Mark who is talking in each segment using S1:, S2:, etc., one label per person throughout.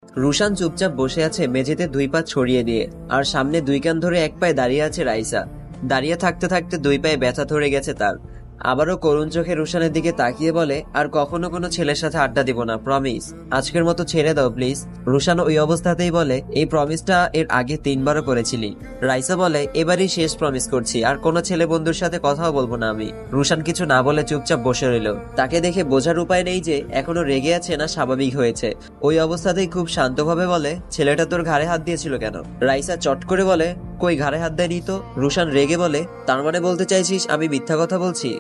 S1: রুশান চুপচাপ বসে আছে মেঝেতে দুই পা ছড়িয়ে দিয়ে, আর সামনে দুই কান ধরে এক পায়ে দাঁড়িয়ে আছে রাইসা। দাঁড়িয়ে থাকতে থাকতে দুই পায়ে ব্যথা ধরে গেছে তার। আবারও করুণ চোখে রুশানের দিকে তাকিয়ে বলে, আর কখনো কোনো ছেলের সাথে আড্ডা দিব না, প্রমিস। আজকের মতো ছেড়ে দাও প্লিজ। রুশান ওই অবস্থাতেই বলে, এই প্রমিসটা এর আগে 3বারও করেছিলি। রাইসা বলে, এবারই শেষ প্রমিস করছি, আর কোনো ছেলে বন্ধুর সাথে কথাও বলবো না আমি। রুশান কিছু না বলে চুপচাপ বসে রইল। তাকে দেখে বোঝার উপায় নেই যে এখনো রেগে আছে না স্বাভাবিক হয়েছে। ওই অবস্থাতেই খুব শান্তভাবে বলে, ছেলেটা তোর ঘাড়ে হাত দিয়েছিল কেন? রাইসা চট করে বলে, কই ঘাড়ে হাত দেয়নি তো। রুশান রেগে বলে, তার মানে বলতে চাইছিস আমি মিথ্যা কথা বলছি?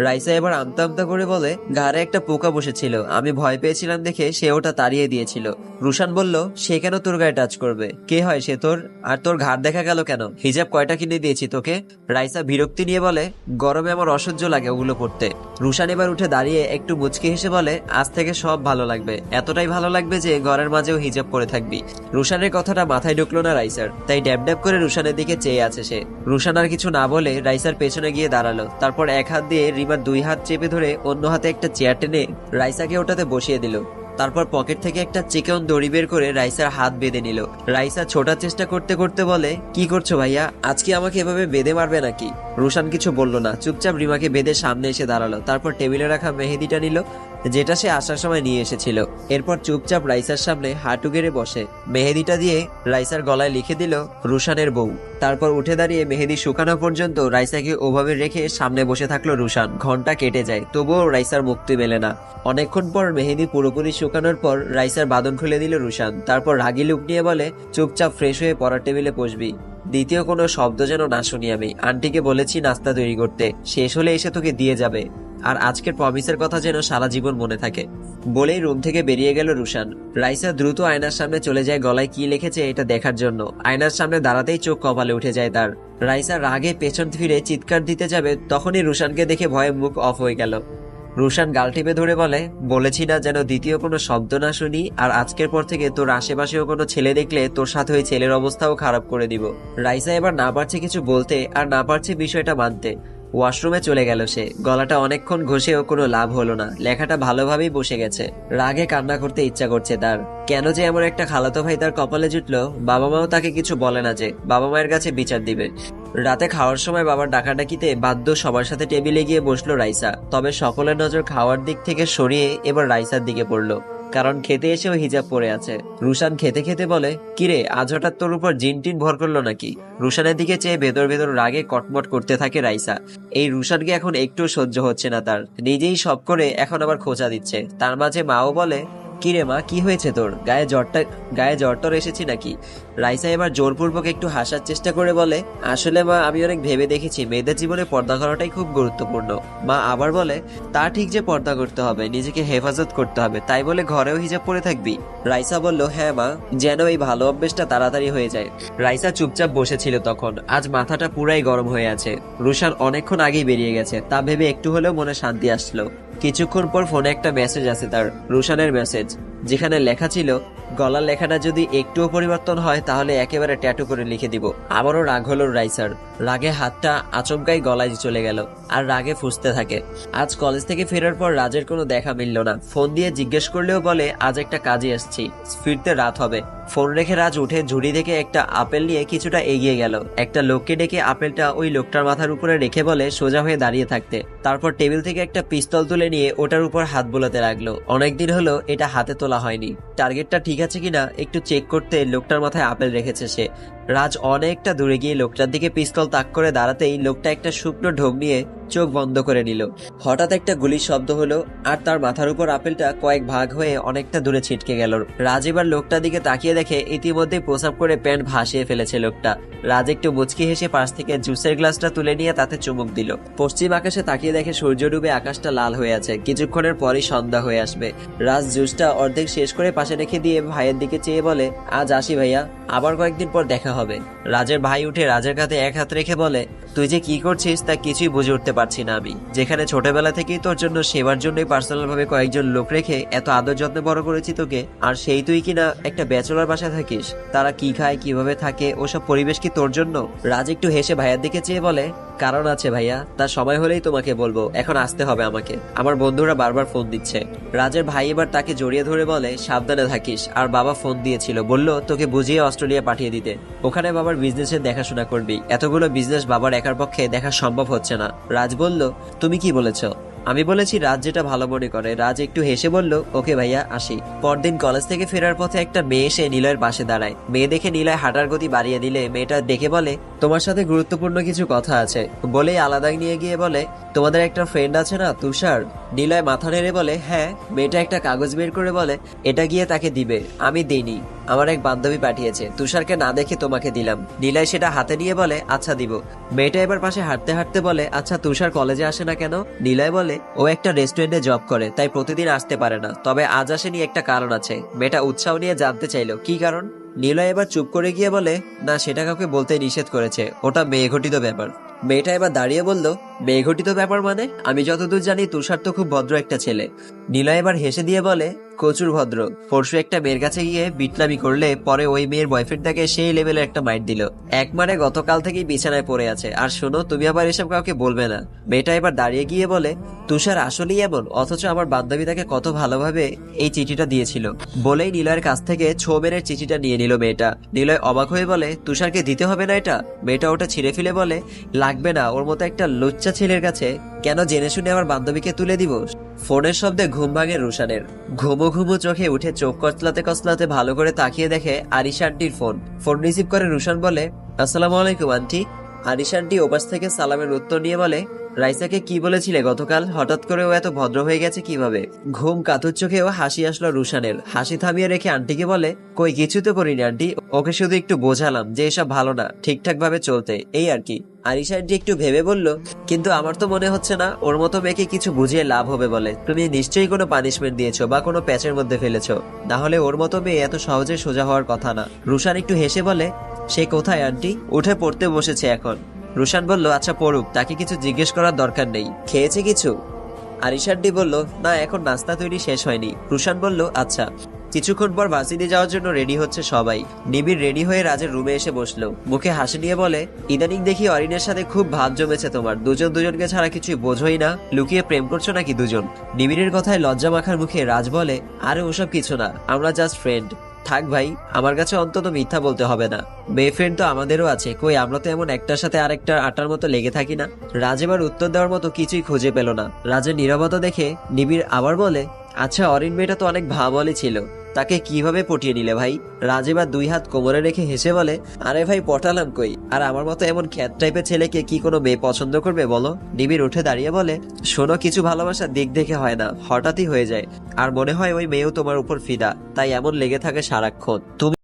S1: রাইসা এবার আমতা আমতা করে বলে, ঘাড়ে একটা পোকা বসেছিল, আমি ভয় পেয়েছিলাম দেখে সে ওটা তাড়িয়ে দিয়েছিল। রুশান বলল, সে কেন তোর গায়ে টাচ করবে? কে হয় সে তোর? আর তোর ঘাড় দেখা গেল কেন? হিজাব কয়টা কিনে দিয়েছি তোকে? রাইসা বিরক্তি নিয়ে বলে, গরমে আমার অসহ্য লাগে ওগুলো পড়তে। রুশান এবার উঠে দাঁড়িয়ে একটু মুচকি হেসে বলে, আজ থেকে সব ভালো লাগবে, এতটাই ভালো লাগবে যে ঘরের মাঝেও হিজাব পরে থাকবি। রুশানের কথাটা মাথায় ঢুকলো না রাইসার, তাই ড্যাব ড্যাব করে রুশানের দিকে চেয়ে আছে সে। রুশান আর কিছু না বলে রাইসার পেছনে গিয়ে দাঁড়ালো। তারপর এক হাত দিয়ে রিমার দুই হাত চেপে ধরে অন্য হাতে একটা চেয়ার টেনে রাইসাকে ওটাতে বসিয়ে দিল। তারপর পকেট থেকে একটা চিকন দড়ি বের করে রাইসার হাত বেঁধে নিল। রাইসা ছোটার চেষ্টা করতে করতে বলে, কি করছো ভাইয়া? আজকে আমাকে এভাবে বেঁধে মারবে নাকি? রুশান কিছু বলল না, চুপচাপ রিমাকে বেঁধে সামনে এসে দাঁড়ালো। তারপর টেবিলে রাখা মেহেদিটা নিল, যেটা সে আসার সময় নিয়ে এসেছিল। এরপর চুপচাপ রাইসার সামনে হাঁটু গেড়ে বসে মেহেদিটা দিয়ে রাইসার গলায় লিখে দিল, রুশানের বউ। তারপর উঠে দাঁড়িয়ে মেহেদি শুকানো পর্যন্ত রাইসাকে ওভাবে রেখে সামনে বসে থাকলো রুশান। ঘন্টা কেটে যায়, তবুও রাইসার মুক্তি মেলে না। অনেকক্ষণ পর মেহেদি পুরোপুরি শুকানোর পর রাইসার বাঁধন খুলে দিল রুশান। তারপর রাগি লুক নিয়ে বলে, চুপচাপ ফ্রেশ হয়ে পড়ার টেবিলে বসবি। দ্বিতীয় কোনো শব্দ যেন না শুনি আমি। আন্টিকে বলেছি নাস্তা তৈরি করতে, শেষ হলে এসে তোকে দিয়ে যাবে। আর আজকের প্রমিসের কথা যেন সারা জীবন মনে থাকে। বলেই রুম থেকে বেরিয়ে গেল রুশান। রাইসা দ্রুত আয়নার সামনে চলে যায় গলায় কি লিখেছে এটা দেখার জন্য। আয়নার সামনে দাঁড়াতেই চোখ কপালে উঠে যায় তার। রাইসা রাগে পেছন ফিরে চিৎকার দিতে যাবে, তখনই রুশানকে দেখে ভয়ে মুখ অফ হয়ে গেল। রুশান গাল টিপে ধরে বলে, বলেছি না যেন দ্বিতীয় কোনো শব্দ না শুনি, আর আজকের পর থেকে তোর আশেপাশেও কোনো ছেলে দেখলে তোর সাথে ওই ছেলের অবস্থাও খারাপ করে দিব। রাইসা এবার না পারছে কিছু বলতে, আর না পারছে বিষয়টা মানতে। ওয়াশরুমে চলে গেল সে। গলাটা অনেকক্ষণ ঘষেও কোনো লাভ হলো না, লেখাটা ভালোভাবেই বসে গেছে। রাগে কান্না করতে ইচ্ছা করছে তার। কেন যে এমন একটা খালাতো ভাই তার কপালে জুটলো? বাবা মাও তাকে কিছু বলে না যে বাবা মায়ের কাছে বিচার দিবে। রাতে খাওয়ার সময় বাবার ডাকাডাকিতে বাধ্য সবার সাথে টেবিলে গিয়ে বসলো রাইসা। তবে সকলের নজর খাওয়ার দিক থেকে সরিয়ে এবার রাইসার দিকে পড়লো, কারণ খেতে এসেও হিজাব পরে আছে। রুশান খেতে খেতে বলে, কিরে আজ হঠাৎ তোর উপর জিন টিন ভর করলো নাকি? রুশানের দিকে চেয়ে ভেতর ভেতর রাগে কটমট করতে থাকে রাইসা। এই রুশানকে এখন একটু সহ্য হচ্ছে না তার। নিজেই সব করে এখন আবার খোঁচা দিচ্ছে। তার মাঝে মাও বলে, কিরে মা, কি হয়েছে তোর? গায়ে জ্বর টর এসেছি নাকি? রাইসা এবার জোরপূর্বক একটু হাসার চেষ্টা করে বলে, আসলে মা আমি অনেক ভেবে দেখেছি মেয়েদের জীবনে পর্দা করাটাই খুব গুরুত্বপূর্ণ। মা আবার বলে, তা ঠিক যে পর্দা করতে হবে, নিজেকে হেফাজত করতে হবে, তাই বলে ঘরেও হিজাব পরে থাকবি? রাইসা বলল, হ্যাঁ মা, যেন এই ভালো অভ্যেসটা তাড়াতাড়ি হয়ে যায়। রাইসা চুপচাপ বসেছিল তখন। আজ মাথাটা পুরাই গরম হয়ে আছে। রুশান অনেকক্ষণ আগেই বেরিয়ে গেছে, তা ভেবে একটু হলেও মনে শান্তি আসলো। কিছুক্ষণ পর ফোনে একটা মেসেজ আছে তার, রুশানের মেসেজ, যেখানে লেখা ছিল, গলার লেখাটা যদি একটুও পরিবর্তন হয় তাহলে একেবারে ট্যাটু করে লিখে দিব। আবারও রাগ হলো রাইসার। রাগে হাতটা আচমকাই গলায় চলে গেল, আর রাগে ফুঁসতে থাকে। আজ কলেজ থেকে ফেরার পর রাজের কোনো দেখা মিলল না। ফোন দিয়ে জিজ্ঞেস করলেও বলে, আজ একটা কাজে আসছি, ফিরতে রাত হবে। ফোন রেখে রাজ উঠে ঝুড়ি থেকে একটা আপেল নিয়ে কিছুটা এগিয়ে গেল। একটা লোককে ডেকে আপেলটা ওই লোকটার মাথার উপরে রেখে বলে সোজা হয়ে দাঁড়িয়ে থাকতে। তারপর টেবিল থেকে একটা পিস্তল তুলে নিয়ে ওটার উপর হাত বোলাতে লাগলো। অনেকদিন হলো এটা হাতে তোলা হয়নি। টার্গেটটা ঠিক আছে কিনা একটু চেক করতে লোকটার মাথায় আপেল রেখেছে সে। রাজ অনেকটা দূরে গিয়ে লোকটার দিকে পিস্তল তাক করে দাঁড়াতেই লোকটা একটা শুকনো ঢোক নিয়ে চোখ বন্ধ করে নিল। হঠাৎ একটা গুলির শব্দ হলো, আর তার মাথার উপর আপেলটা কয়েক ভাগ হয়ে অনেকটা দূরে ছিটকে গেল। রাজ এবার লোকটার দিকে তাকিয়ে দেখে ইতিমধ্যে প্রসাব করে প্যান্ট ভাসিয়ে ফেলেছে লোকটা। রাজ একটু মুচকি হেসে পাশ থেকে জুসের গ্লাসটা তুলে নিয়ে তাতে চুমুক দিল। পশ্চিম আকাশে তাকিয়ে দেখে সূর্য ডুবে আকাশটা লাল হয়ে আছে। কিছুক্ষণের পরই সন্ধ্যা হয়ে আসবে। রাজ জুসটা অর্ধেক শেষ করে পাশে রেখে দিয়ে ভাইয়ের দিকে চেয়ে বলে, আজ আসি ভাইয়া, আবার কয়েকদিন পর দেখা হবে। রাজের ভাই উঠে রাজের কাঁধে এক হাত রেখে বলে, তুই যে কি করছিস তা কিছুই বুঝে উঠতে পারছি না আমি। যেখানে ছোটবেলা থেকেই তোর জন্য সেবার জন্যই পার্সোনাল ভাবে কয়েকজন লোক রেখে এত আদর যত্নে বড় করেছি তোকে, আর সেই তুই কিনা একটা ব্যাচেলর বাসায় থাকিস। তারা কি খায়, কিভাবে থাকে, ওসব পরিবেশ কি তোর জন্য? রাজ একটু হেসে ভাইয়ের দিকে চেয়ে বলে, কারণ আছে ভাইয়া, তার সময় হলেই তোমাকে বলবো, এখন আসতে হবে আমাকে, আমার বন্ধুরা বারবার ফোন দিচ্ছে। রাজের ভাই এবার তাকে জড়িয়ে ধরে বলে সাবধানে থাকিস, আর বাবা ফোন দিয়েছিল, বলল তোকে বুঝিয়ে অস্ট্রেলিয়া পাঠিয়ে দিতে, ওখানে বাবার বিজনেসের দেখাশোনা করবি, এতগুলো বিজনেস বাবার একার পক্ষে দেখা সম্ভব হচ্ছে না। রাজ বলল তুমি কি বলেছ? আমি বলেছি রাজ যেটা ভালো মনে করে। রাজ একটু হেসে বলল ওকে ভাইয়া, আসি। পরদিন কলেজ থেকে ফেরার পথে একটা মেয়ে এসে নিলয়ের পাশে দাঁড়ায়। মেয়ে দেখে নিলয় হাঁটার গতি বাড়িয়ে দিলে মেয়েটা দেখে বলে তোমার সাথে গুরুত্বপূর্ণ কিছু কথা আছে, বলেই আলাদা নিয়ে গিয়ে বলে তোমাদের একটা ফ্রেন্ড আছে না তুষার? নিলয় মাথা নেড়ে বলে হ্যাঁ। মেয়েটা একটা কাগজ বের করে বলে এটা গিয়ে তাকে দিবে। আমি দিইনি, আমার এক বান্ধবী পাঠিয়েছে, তুষারকে না দেখে তোমাকে দিলাম। নিলয় সেটা হাতে নিয়ে বলে আচ্ছা দিব। মেয়েটা এবার পাশে হাঁটতে হাঁটতে বলে আচ্ছা তুষার কলেজে আসে না কেন? নিলয় বলে ও একটা রেস্টুরেন্টে জব করে, তাই প্রতিদিন আসতে পারে না, তবে আজ আসেনি একটা কারণ আছে। মেয়েটা উৎসাহ নিয়ে জানতে চাইলো কি কারণ। নিলয় এবার চুপ করে গিয়ে বলে না, সেটা কাউকে বলতে নিষেধ করেছে, ওটা মেয়ে ঘটিত ব্যাপার। মেয়েটা এবার দাঁড়িয়ে বলল মেয়ে ঘটিত ব্যাপার মানে? আমি যতদূর জানি তুষার তো খুব ভদ্র একটা ছেলে। নিলয় এবার হেসে দিয়ে বলে প্রচুর ভদ্র, পরশু একটা মেয়ের কাছে গিয়ে বিটলামি করলে পরে ওই মেয়ের বয়ফ্রেন্ড তাকে সেই লেভেলের একটা মাইট দিল, একবারে গতকাল থেকেই বিছানায় পড়ে আছে। আর শোনো, তুমি আবার এসব কাউকে বলবে না। মেয়েটা এবার দাঁড়িয়ে গিয়ে বলে তুষার আসলেই এমন, অথচ আমার বান্ধবী তাকে কত ভালোভাবে এই চিঠিটা দিয়েছিল। বলেই নিলয়ের কাছ থেকে ছোমেনের চিঠিটা নিয়ে নিল মেয়েটা। নিলয় অবাক হয়ে বলে তুষারকে দিতে হবে না এটা? মেয়েটা ওটা ছিঁড়ে ফেলে বলে লাগবে না, ওর মতো একটা লুচ্চা ছেলের কাছে কেন জেনে শুনে আমার বান্ধবীকে তুলে দিব? ফোনের শব্দে ঘুম ভাঙে রুশানের। ঘুমো ঘুমো চোখে উঠে চোখ কচলাতে কচলাতে ভালো করে তাকিয়ে দেখে আরিশা আন্টির ফোন। ফোন রিসিভ করে রুশান বলে আসসালামু আলাইকুম আন্টি। আরিশা আন্টি ওপাশ থেকে সালামের উত্তর নিয়ে বলে রাইসাকে কি বলেছিলে গতকাল? হঠাৎ করে ও এত ভদ্র হয়ে গেছে কিভাবে? ঘুম কাতুর চোখেও হাসি আসলো রুশানের। হাসি থামিয়ে রেখে আন্টিকে বলে কই কিছু তো করিনি আন্টি, ওকে শুধু একটু বোঝালাম যে এসব ভালো না, ঠিকঠাক ভাবে চলতে, এই আর কি। আরিশা আন্টি একটু ভেবে বলল কিন্তু আমার তো মনে হচ্ছে না ওর মতো মেয়েকে কিছু বুঝিয়ে লাভ হবে বলে। তুমি নিশ্চয়ই কোনো পানিশমেন্ট দিয়েছো বা কোনো প্যাচের মধ্যে ফেলেছো, না হলে ওর মতো মেয়ে এত সহজে সোজা হওয়ার কথা না। রুশান একটু হেসে বলে সে কোথায় আন্টি? উঠে পড়তে বসেছে এখন। রুশান বলল আচ্ছা পড়ুক, তাকে কিছু জিজ্ঞেস করার দরকার নেই। খেয়েছে কিছু? আরিশা আন্টি বলল না, এখন নাস্তা তৈরি শেষ হয়নি। রুশান বলল আচ্ছা। কিছুক্ষণ পর ভার্সিটি যাওয়ার জন্য রেডি হচ্ছে সবাই। নিবিড় রেডি হয়ে রাজের রুমে এসে বসলো, মুখে হাসি নিয়ে বলে ইদানিং দেখি অরিনের সাথে খুব ভাব জমেছে তোমার, দুজন দুজনকে ছাড়া কিছুই বোঝোই না, লুকিয়ে প্রেম করছো নাকি দুজন? নিবিড়ের কথায় লজ্জা মাখার মুখে রাজ বলে আরে ওসব কিছু না, আমরা জাস্ট ফ্রেন্ড। থাক ভাই, আমার কাছে অন্তত মিথ্যা বলতে হবে না, মেয়ে ফ্রেন্ড তো আমাদেরও আছে, কই আমরা তো এমন একটার সাথে আরেকটার আটার মতো লেগে থাকি না। রাজ এবার উত্তর দেওয়ার মতো কিছুই খুঁজে পেল না। রাজের নীরবতা দেখে নিবিড় আবার বলে আচ্ছা অরিন মেয়েটা তো অনেক ভাবলি ছিল, তাকে কিভাবে পটিয়ে নিলে ভাই? রাজ এবার দুই হাত কোমরে রেখে হেসে বলে আরে ভাই পটালাম কই, আর আমার মতো এমন খ্যাত টাইপের ছেলেকে কি কোনো মেয়ে পছন্দ করবে বলো? নিবিড় উঠে দাঁড়িয়ে বলে শোনো, কিছু ভালোবাসার দিক দেখে হয় না, হঠাৎই হয়ে যায়, আর মনে হয় ওই মেয়েও তোমার উপর ফিদা, তাই এমন লেগে থাকে সারাক্ষণ। তুমি